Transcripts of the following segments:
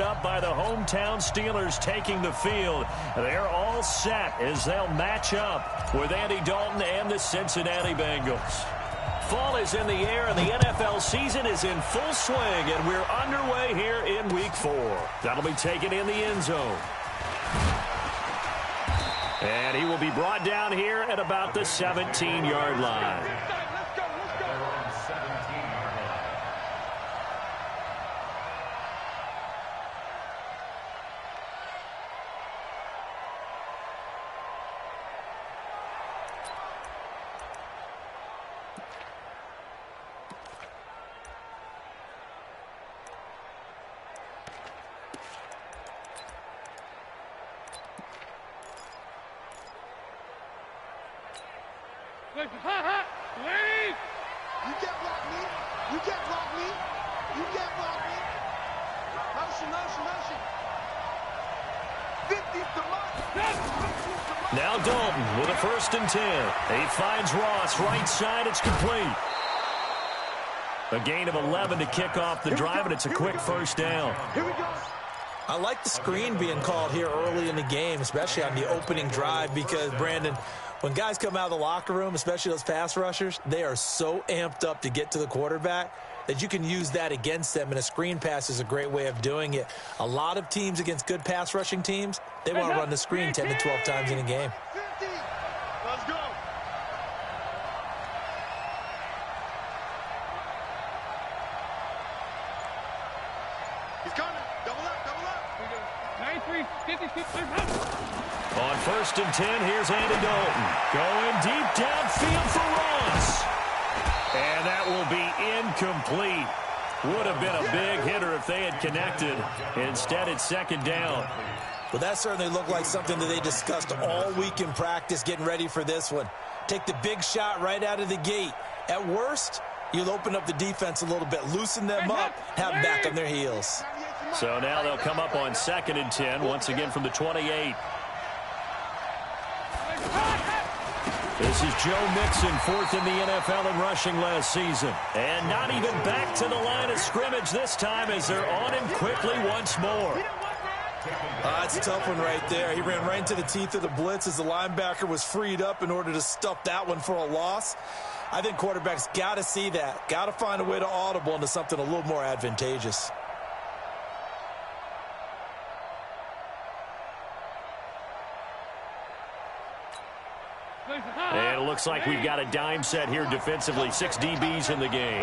up by the hometown Steelers taking the field. They're all set as they'll match up with Andy Dalton and the Cincinnati Bengals. Fall is in the air, and the NFL season is in full swing, and we're underway here in Week 4. That'll be taken in the end zone. And he will be brought down here at about the 17-yard line. Leave! You can't block me. You can't block me. You can't block me. Motion, motion, motion. 50's the mark. Now Dalton with a 1st and 10. He finds Ross right side. It's complete. A gain of 11 to kick off the drive, and it's a quick 1st down. Here we go. I like the screen being called here early in the game, especially on the opening drive, because, Brandon, when guys come out of the locker room, especially those pass rushers, they are so amped up to get to the quarterback that you can use that against them, and a screen pass is a great way of doing it. A lot of teams against good pass rushing teams, they want to run the screen 10 to 12 times in a game. 50. Let's go. He's coming. Double up, double up. 93, 50. On 1st and 10, here's Andy Dalton. Going deep downfield for Ross. And that will be incomplete. Would have been a big hitter if they had connected. Instead, it's 2nd down. Well, that certainly looked like something that they discussed all week in practice, getting ready for this one. Take the big shot right out of the gate. At worst, you'll open up the defense a little bit, loosen them up, have them back on their heels. So now they'll come up on 2nd and 10, once again from the 28. This is Joe Mixon, 4th in the NFL in rushing last season. And not even back to the line of scrimmage this time as they're on him quickly once more. That's a tough one right there. He ran right into the teeth of the blitz as the linebacker was freed up in order to stuff that one for a loss. I think quarterbacks got to see that. Got to find a way to audible into something a little more advantageous. And it looks like we've got a dime set here defensively. 6 DBs in the game.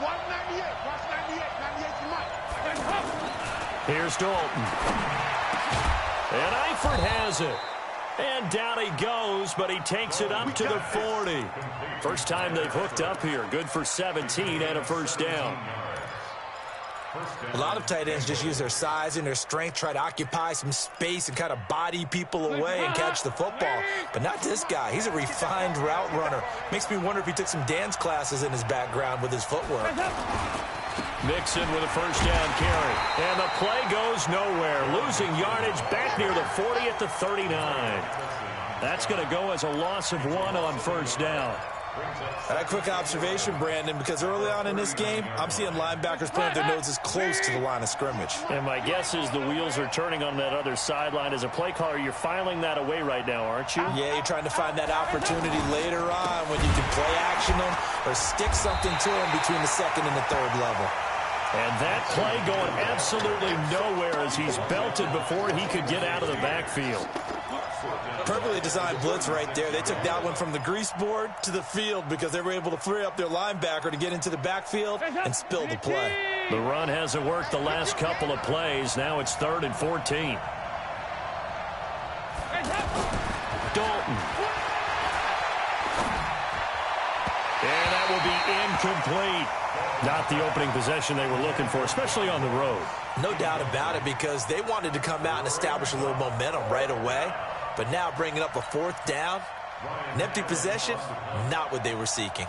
198. Watch 98. 98's the mark. Here's Dalton. And Eifert has it. And down he goes, but he takes it up to the 40. First time they've hooked up here. Good for 17 and a 1st down. A lot of tight ends just use their size and their strength, try to occupy some space and kind of body people away and catch the football. But not this guy. He's a refined route runner. Makes me wonder if he took some dance classes in his background with his footwork. Mixon with a 1st down carry. And the play goes nowhere. Losing yardage back near the 40 at the 39. That's going to go as a loss of 1 on 1st down. A quick observation, Brandon, because early on in this game, I'm seeing linebackers plant their noses close to the line of scrimmage. And my guess is the wheels are turning on that other sideline. As a play caller, you're filing that away right now, aren't you? Yeah, you're trying to find that opportunity later on when you can play action them or stick something to them between the 2nd and the 3rd level. And that play going absolutely nowhere as he's belted before he could get out of the backfield. Perfectly designed blitz right there. They took that one from the grease board to the field because they were able to free up their linebacker to get into the backfield and spill the play. The run hasn't worked the last couple of plays. Now it's 3rd and 14. Dalton. And that will be incomplete. Not the opening possession they were looking for, especially on the road. No doubt about it, because they wanted to come out and establish a little momentum right away. But now bringing up a 4th down, an empty possession, not what they were seeking.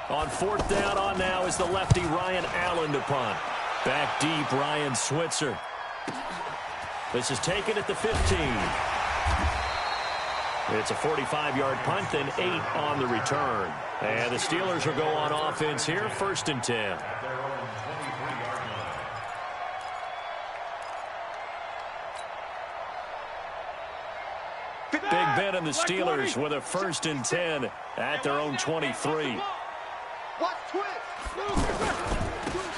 On 4th down on now is the lefty Ryan Allen to punt. Back deep, Ryan Switzer. This is taken at the 15. It's a 45-yard punt, then 8 on the return. And the Steelers will go on offense here, 1st and 10. Big Ben and the Steelers with a 1st and 10 at their own 23.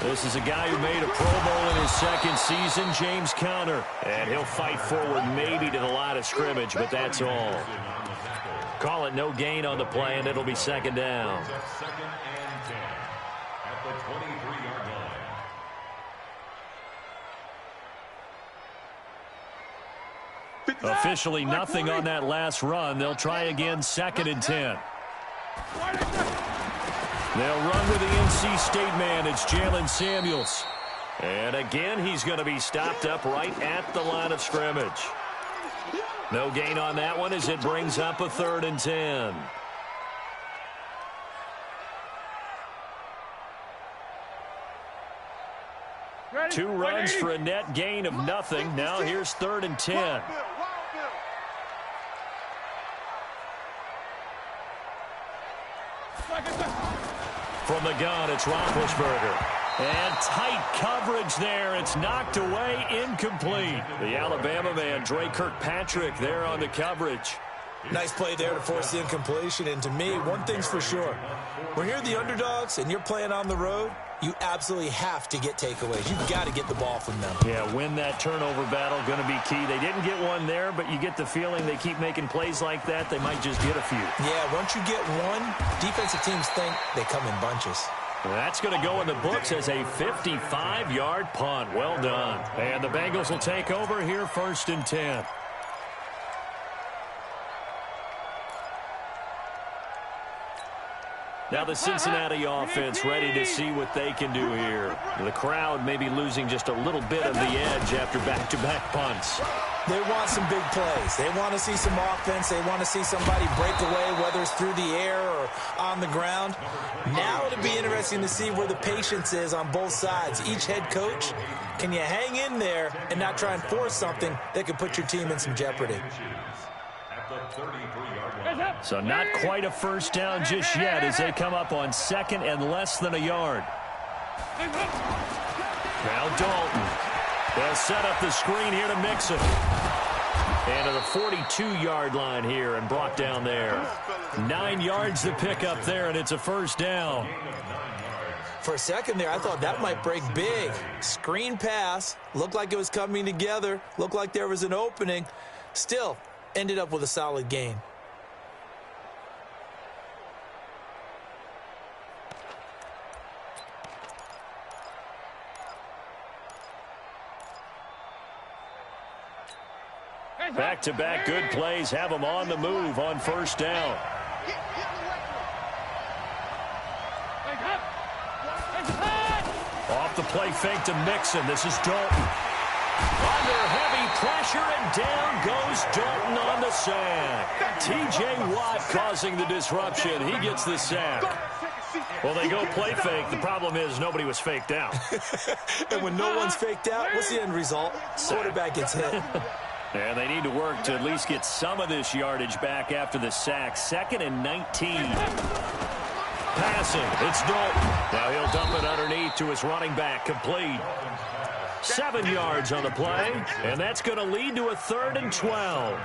This is a guy who made a Pro Bowl in his 2nd season, James Conner. And he'll fight forward maybe to the line of scrimmage, but that's all. Call it no gain on the play, and it'll be 2nd down. 2nd and 10 at the 23-yard line. Officially nothing on that last run. They'll try again, 2nd and 10. They'll run with the NC State man. It's Jalen Samuels. And again, he's going to be stopped up right at the line of scrimmage. No gain on that one as it brings up a 3rd and 10. Two runs for a net gain of nothing. Now here's 3rd and 10. From the gun, it's Roethlisberger. And tight coverage there. It's knocked away, incomplete. The Alabama man, Dre Kirkpatrick, there on the coverage. Nice play there to force the incompletion. And to me, one thing's for sure. When you're the underdogs and you're playing on the road, you absolutely have to get takeaways. You've got to get the ball from them. Yeah, win that turnover battle, going to be key. They didn't get one there, but you get the feeling they keep making plays like that, they might just get a few. Yeah, once you get one, defensive teams think they come in bunches. That's going to go in the books as a 55-yard punt. Well done. And the Bengals will take over here, 1st and 10. Now the Cincinnati offense ready to see what they can do here. The crowd may be losing just a little bit of the edge after back-to-back punts. They want some big plays. They want to see some offense. They want to see somebody break away, whether it's through the air or on the ground. Now it'll be interesting to see where the patience is on both sides. Each head coach, can you hang in there and not try and force something that could put your team in some jeopardy? So not quite a 1st down just yet as they come up on 2nd and less than a yard. Now Dalton. They'll set up the screen here to Mixon. And to the 42-yard line here and brought down there. 9 yards to pick up there, and it's a 1st down. For a second there, I thought that might break big. Screen pass. Looked like it was coming together. Looked like there was an opening. Still, ended up with a solid gain. Back-to-back good plays have them on the move on 1st down. Off the play fake to Mixon. This is Dalton. Under heavy pressure, and down goes Dalton on the sack. T.J. Watt causing the disruption. He gets the sack. Well, they go play fake. The problem is nobody was faked out. And when no one's faked out, what's the end result? Quarterback gets hit. And they need to work to at least get some of this yardage back after the sack. 2nd and 19. Passing. It's Dalton. Now he'll dump it underneath to his running back. Complete. 7 yards on the play. And that's going to lead to a 3rd and 12.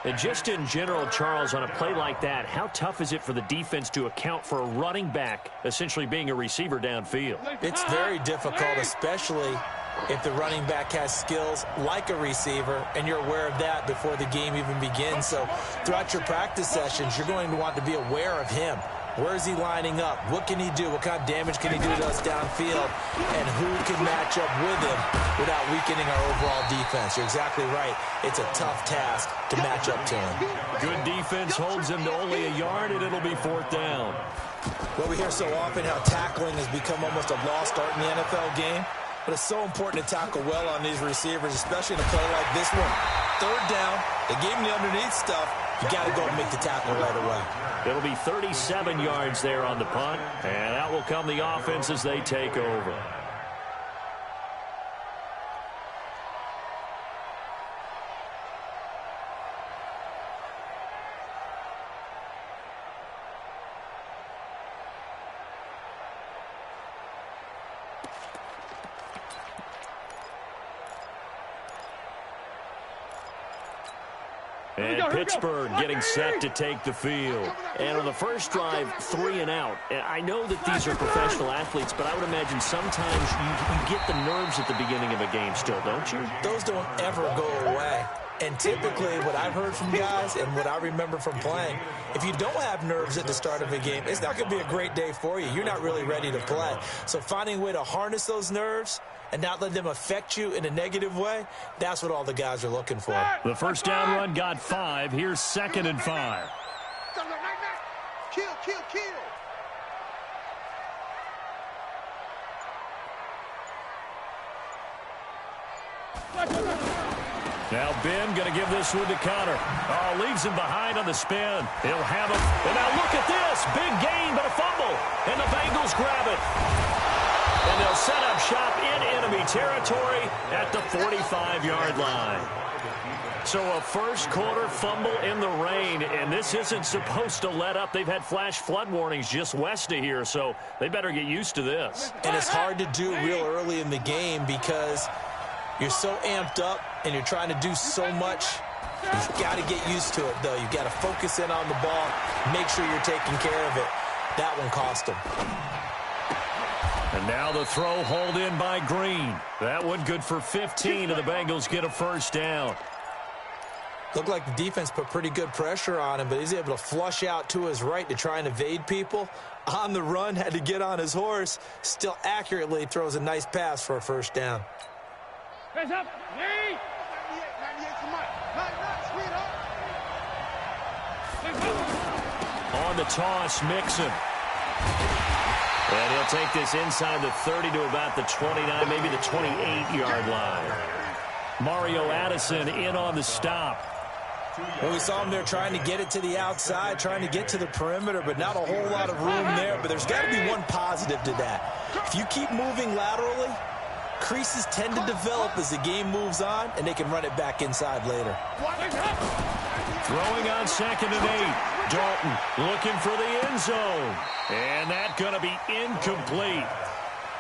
And just in general, Charles, on a play like that, how tough is it for the defense to account for a running back essentially being a receiver downfield? It's very difficult, especially if the running back has skills like a receiver, and you're aware of that before the game even begins. So throughout your practice sessions, you're going to want to be aware of him. Where is he lining up? What can he do? What kind of damage can he do to us downfield? And who can match up with him without weakening our overall defense? You're exactly right. It's a tough task to match up to him. Good defense holds him to only a yard, and it'll be 4th down. Well, we hear so often how tackling has become almost a lost art in the NFL game. But it's so important to tackle well on these receivers, especially in a play like this one. 3rd down, they gave him the underneath stuff. You got to go and make the tackle right away. It'll be 37 yards there on the punt, and out will come the offense as they take over. And Pittsburgh getting set to take the field. And on the first drive, 3 and out. And I know that these are professional athletes, but I would imagine sometimes you get the nerves at the beginning of a game still, don't you? Those don't ever go away. And typically what I've heard from guys and what I remember from playing, if you don't have nerves at the start of a game, it's not going to be a great day for you. You're not really ready to play. So finding a way to harness those nerves and not let them affect you in a negative way, that's what all the guys are looking for. The first down run got 5. Here's 2nd and 5. Kill, kill, kill. Now Ben going to give this one to Connor. Oh, leaves him behind on the spin. He'll have him. And now look at this. Big gain, but a fumble. And the Bengals grab it. And they'll set up shop in enemy territory at the 45-yard line. So a first-quarter fumble in the rain, and this isn't supposed to let up. They've had flash flood warnings just west of here, so they better get used to this. And it's hard to do real early in the game because you're so amped up and you're trying to do so much. You've got to get used to it, though. You've got to focus in on the ball, make sure you're taking care of it. That one cost them. And now the throw hauled in by Green. That one good for 15, and the Bengals get a first down. Looked like the defense put pretty good pressure on him, but he's able to flush out to his right to try and evade people. On the run, had to get on his horse. Still accurately throws a nice pass for a first down. Hands up. 98 for Mike. Sweetheart. On the toss, Mixon. And he'll take this inside the 30 to about the 29, maybe the 28-yard line. Mario Addison in on the stop. Well, we saw him there trying to get it to the outside, trying to get to the perimeter, but not a whole lot of room there. But there's got to be one positive to that. If you keep moving laterally, creases tend to develop as the game moves on, and they can run it back inside later. Throwing on 2nd and 8. Dalton looking for the end zone. And that's going to be incomplete.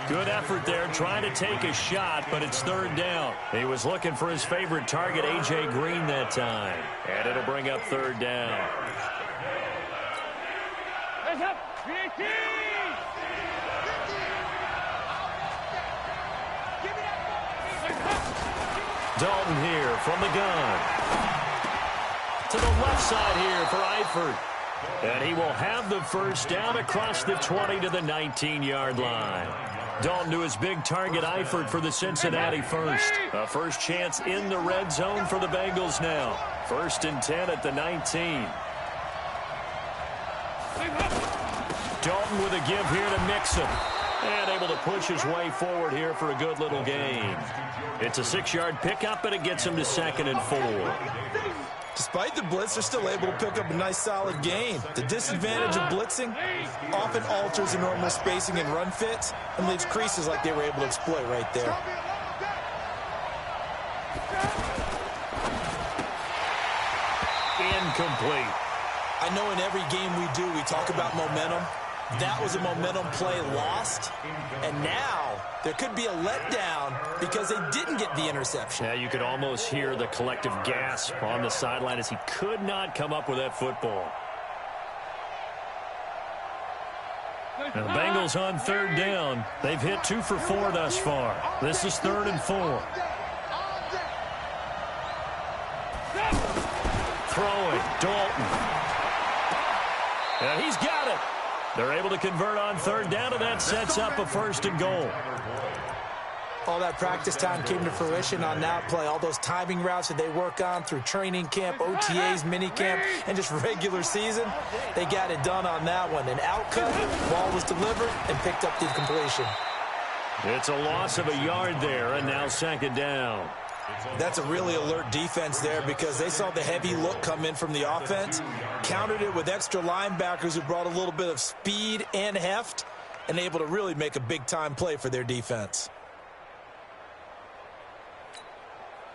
Good effort there, trying to take a shot, but it's 3rd down. He was looking for his favorite target, A.J. Green, that time. And it'll bring up 3rd down. Hands up. 18. Dalton here from the gun. To the left side here for Eifert. And he will have the first down across the 20 to the 19-yard line. Dalton to his big target, Eifert, for the Cincinnati first. A first chance in the red zone for the Bengals now. 1st and 10 at the 19. Dalton with a give here to Mixon. And able to push his way forward here for a good little gain. It's a 6-yard pickup, and it gets him to 2nd and 4. Despite the blitz, they're still able to pick up a nice, solid gain. The disadvantage of blitzing often alters the normal spacing and run fits and leaves creases like they were able to exploit right there. Incomplete. I know in every game we do, we talk about momentum. That was a momentum play lost, and now there could be a letdown because they didn't get the interception. Yeah, you could almost hear the collective gasp on the sideline as he could not come up with that football. Now the Bengals on 3rd down. They've hit 2 for 4 thus far. This is 3rd and 4. Throwing, Dalton. And he's got it. They're able to convert on 3rd down, and that sets up a 1st and goal. All that practice time came to fruition on that play. All those timing routes that they work on through training camp, OTAs, minicamp, and just regular season, they got it done on that one. An outcut, ball was delivered, and picked up the completion. It's a loss of a yard there, and now 2nd down. That's a really alert defense there because they saw the heavy look come in from the offense, countered it with extra linebackers who brought a little bit of speed and heft, and able to really make a big-time play for their defense.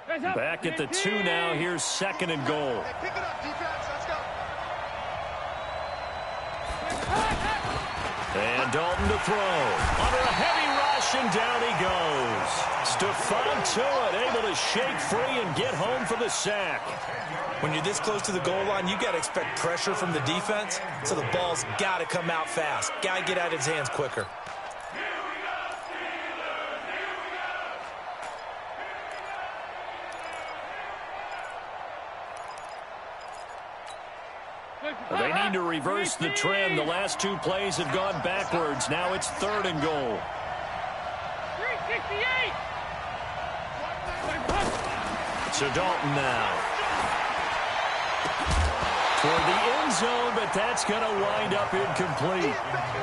Back at the 2 now. Here's 2nd and goal. Pick it up, defense. Let's go. And Dalton to throw. Under a heavy rush, and down he goes. Stephon Tuitt able to shake free and get home for the sack. When you're this close to the goal line, you got to expect pressure from the defense, so the ball's got to come out fast. Got to get out of his hands quicker. They need to reverse the trend. The last two plays have gone backwards. Now it's 3rd and goal. 368. So Dalton now. Toward the end zone, but that's going to wind up incomplete.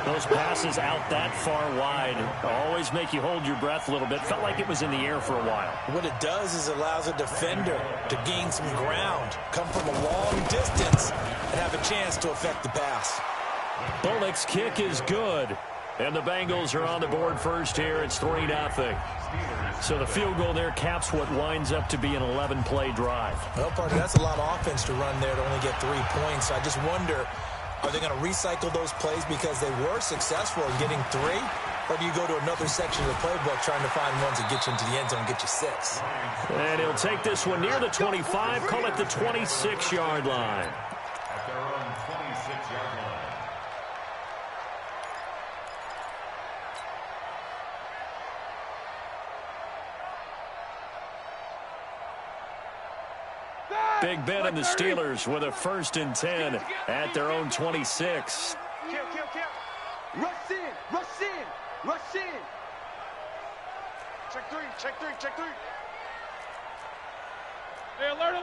Those passes out that far wide always make you hold your breath a little bit. Felt like it was in the air for a while. What it does is it allows a defender to gain some ground, come from a long distance, and have a chance to affect the pass. Bullock's kick is good. And the Bengals are on the board first here. It's 3-0. So the field goal there caps what winds up to be an 11-play drive. Well, partner, that's a lot of offense to run there to only get 3 points. I just wonder, are they going to recycle those plays because they were successful in getting 3? Or do you go to another section of the playbook trying to find ones that get you into the end zone and get you 6? And he'll take this one near the 25, call it the 26-yard line. At their own 26-yard line. Big Ben and the Steelers with a 1st and 10 at their own 26. Kill. Rush in. Check three. Hey, alert!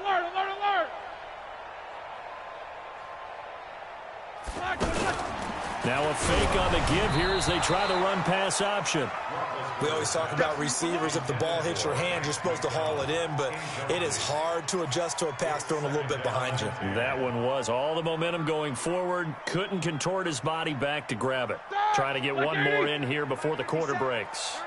Now a fake on the give here as they try the run-pass option. We always talk about receivers. If the ball hits your hand, you're supposed to haul it in, but it is hard to adjust to a pass thrown a little bit behind you. That one was all the momentum going forward. Couldn't contort his body back to grab it. Trying to get one more in here before the quarter breaks.